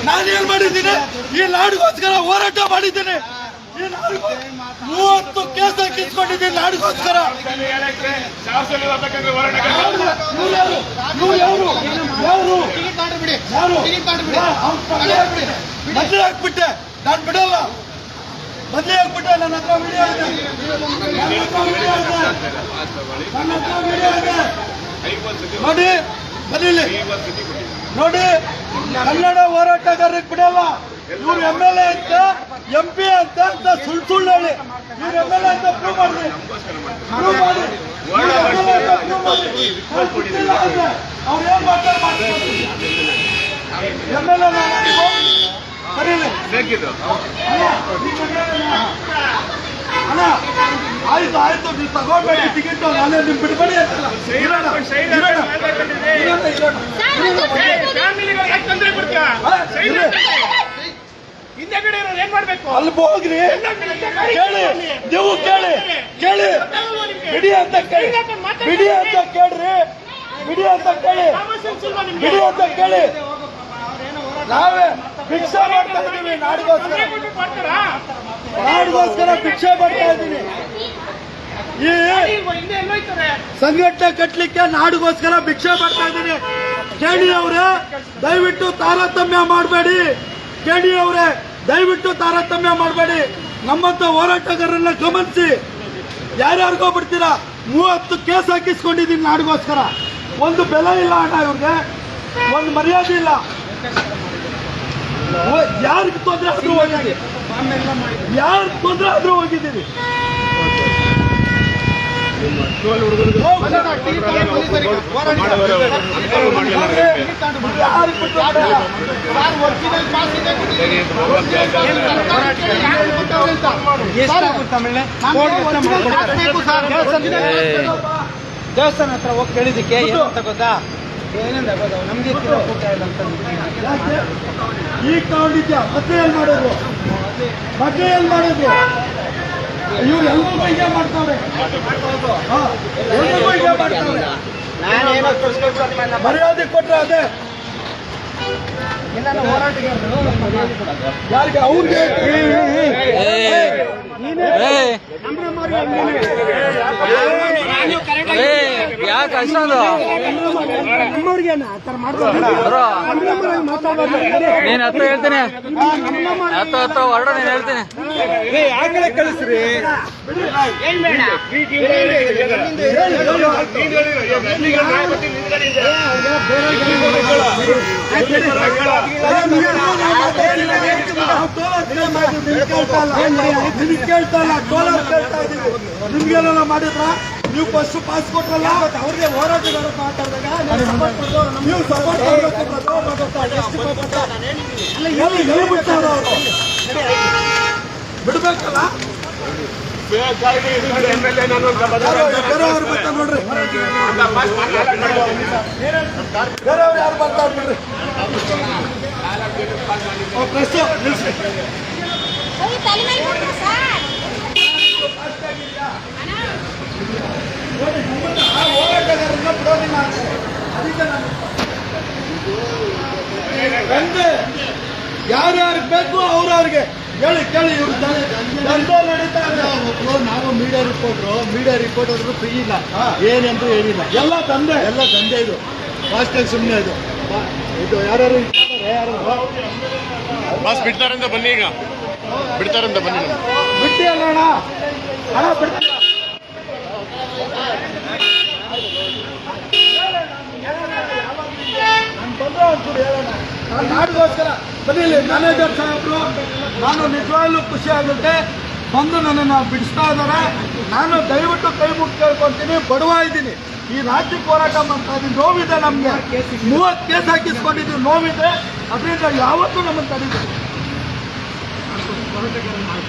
ನಾನೇನ್ ಮಾಡಿದ್ದೀನಿ? ಈ ನಾಡಿಗೋಸ್ಕರ ಹೋರಾಟ ಮಾಡಿದ್ದೀನಿ. ಈ ನಾಡಿಗೆ 30 ಕೇಸ್ ಹಾಕಿಸ್ಕೊಂಡಿದ್ದೀನಿ ನಾಡಿಗೋಸ್ಕರ. ಬದಲಿ ಹಾಕ್ಬಿಟ್ಟೆ, ನಾನು ಬಿಡಲ್ಲ. ಬದಲಿ ಹಾಕ್ಬಿಟ್ಟೆ. ನನ್ನ ಹತ್ರ ವಿಡಿಯೋ ಇದೆ, ನೋಡಿ ಬರೀಲಿ ನೋಡಿ. ಕನ್ನಡ ಹೋರಾಟಗಾರರಿಗೆ ಬಿಡಲ್ಲ. ಇವ್ರು MLA ಅಂತ MP ಅಂತ ಸುಳ್ಳು ಹೇಳಿ ಇವ್ರು MLA ಅಂತ ಪ್ರೂವ್ ಮಾಡಿ ಅವ್ರು ಏನ್ ಮಾಡ್ತಾರೆ MLA ಬರೀಲಿ ಅಣ್ಣ. ಆಯ್ತು ನೀವು ತಗೋಬೇಡಿ ಟಿಕೆಟ್, ನಾನೇ ನಿಮ್ ಬಿಡ್ಬೇಡಿ ಅಂತಲ್ಲ. ಅಲ್ಲಿ ಹೋಗ್ರಿ, ಕೇಳಿ, ನೀವು ಕೇಳಿ ಬಿಡಿ ಅಂತ ಕೇಳಿ, ಬಿಡಿ ಅಂತ ಕೇಳ್ರಿ, ಬಿಡಿ ಅಂತ ಕೇಳಿ, ಬಿಡಿ ಅಂತ ಕೇಳಿ. ನಾವೇ ಭಿಕ್ಷೆ ಮಾಡ್ತಾ ಇದೀವಿ ನಾಡಿಗೋಸ್ಕರ ಭಿಕ್ಷೆ ಮಾಡ್ತಾ ಇದ್ದೀನಿ. ಈ ಸಂಘಟನೆ ಕಟ್ಟಲಿಕ್ಕೆ ನಾಡಿಗೋಸ್ಕರ ಭಿಕ್ಷೆ ಮಾಡ್ತಾ ಇದ್ದೀನಿ. ಕೆಡಿ ಅವರೇ ದಯವಿಟ್ಟು ತಾರತಮ್ಯ ಮಾಡಬೇಡಿ. ಕೆಡಿ ಅವರೇ ದಯವಿಟ್ಟು ತಾರತಮ್ಯ ಮಾಡಬೇಡಿ. ನಮ್ಮಂತ ಹೋರಾಟಗಾರರನ್ನ ಗಮನಿಸಿ. ಯಾರ್ಯಾರಿಗೋ ಬಿಡ್ತೀರಾ? 30 ಕೇಸ್ ಹಾಕಿಸ್ಕೊಂಡಿದ್ದೀನಿ ನಾಡಿಗೋಸ್ಕರ. ಒಂದು ಬೆಲೆ ಇಲ್ಲ ಅಣ್ಣ, ಇವ್ರಿಗೆ ಒಂದು ಮರ್ಯಾದೆ ಇಲ್ಲ. ಯಾರಿಗೆ ತೊಂದರೆ ಆದ್ರೂ ಹೋಗಿದ್ದೀವಿ, ಯಾರಿಗೆ ತೊಂದರೆ ಆದ್ರೂ ಹೋಗಿದ್ದೀವಿ. ದೇವಸ್ಥಾನ ಹತ್ರ ಹೋಗಿ ಕೇಳಿದಕ್ಕೆ ಏನಂತ ಗೊತ್ತಾ? ಏನಂದ ಗೊತ್ತಾ? ನಮ್ಗೆ ಊಟ ಇಲ್ಲ ಅಂತ. ಈಗ ತಗೊಂಡಿದ್ಯಾ? ಮತ್ತೆ ಏನ್ ಮಾಡೋದು? ಮತ್ತೆ ಏನ್ ಮಾಡೋದು? ಇವ್ರು ಎಲ್ಲರಿಗೂ ಹೀಗೆ ಮಾಡ್ತಾವ್ರೆ. ಎಲ್ರಿಗೂ ಹೀಗೆ ಮಾಡ್ತಾವ್ರೆ. ಮರ್ಯಾದೆ ಕೊಟ್ರೆ ಅದೇ ಯಾರಿಗೆ? ಅವ್ರಿಗೆ ಯಾಕೆ ಅಷ್ಟೊಂದು ನೀನ್ ಹತ್ತ ಹೇಳ್ತೀನಿ, ಹತ್ತ ಹೊರಡ ನೀನ್ ಹೇಳ್ತೀನಿ. ಯಾಕೆ ಕಳಿಸ್ರಿ? ನಿಮ್ಗೇನೆಲ್ಲ ಮಾಡಿದ್ರ? ನೀವು ಫಸ್ಟ್ ಪಾಸ್ ಕೊಟ್ರಲ್ಲ, ಅವ್ರಿಗೆ ಹೋರಾಟಗಾರ ಮಾತಾಡಿದಾಗ ನೀವು ಸಪೋರ್ಟ್ ಬಿಡ್ಬೇಕಲ್ಲ. ಬೇರೆಯವ್ರು ಬರ್ತಾರೆ ನೋಡ್ರಿ, ಬೇರೆಯವ್ರು ಯಾರು ಬರ್ತಾರೆ ನೋಡ್ರಿ. ನಿಲ್ಸಿ. ಹೋರಾಟಗಾರನ್ನ ಬಿಡೋದಿಲ್ಲ. ಅದಕ್ಕೆ ನಾನು ಯಾರ್ಯಾರಿಗೆ ಬೇಕು ಅವ್ರವ್ರಿಗೆ ಹೇಳಿ ಕೇಳಿ. ಇವ್ರು ದಂಧೆ ನಡೀತಾ ಇದೆ. ನಾವು ಮೀಡಿಯಾ ರಿಪೋರ್ಟ್ ಆದ್ರೂ ಫ್ರೀ ಇಲ್ಲ, ಏನೆಂದು ಹೇಳಿಲ್ಲ. ಎಲ್ಲ ದಂಧೆ ಇದು ಫಾಸ್ಟಾಗಿ ಸುಮ್ಮನೆ ಇದು ಯಾರು ಬಸ್ ಬಿಡ್ತಾರಂತ ಬನ್ನಿ, ಈಗ ಬಿಡ್ತಾರಂತ ಬನ್ನಿ. ಬಿಟ್ಟಿ ಅಲ್ಲ ಅಣ್ಣ ಬಿಡ್ತೀರ? ನಾನು ಬಂದ್ರೆ ಒಂಚೂರು ಹೇಳೋಣ. ನಾನು ನಾಡಿಗೋಸ್ಕರ ಬನ್ನಿಲಿ ಮ್ಯಾನೇಜರ್ ಸಾಹೇಬ್ರು, ನಾನು ನಿಜವಾಗ್ಲೂ ಖುಷಿ ಆಗುತ್ತೆ. ಬಂದು ನನ್ನನ್ನು ಬಿಡಿಸ್ತಾ ಇದ್ದಾರೆ. ನಾನು ದಯವಿಟ್ಟು ಕೈ ಮುಗಿ ಕೇಳ್ಕೊತೀನಿ. ಬಡವ ಇದ್ದೀನಿ, ಈ ರಾಜ್ಯಕ್ಕೆ ಹೋರಾಟ ಮಾಡ್ತಾ ಇದ್ದೀನಿ. ನೋವಿದೆ ನಮಗೆ. 30 ಕೇಸ್ ಹಾಕಿಸ್ಕೊಂಡಿದ್ದೀವಿ, ನೋವಿದೆ. ಅದರಿಂದ ಯಾವತ್ತೂ ನಮ್ಮನ್ನು ತಡೀತೀವಿ.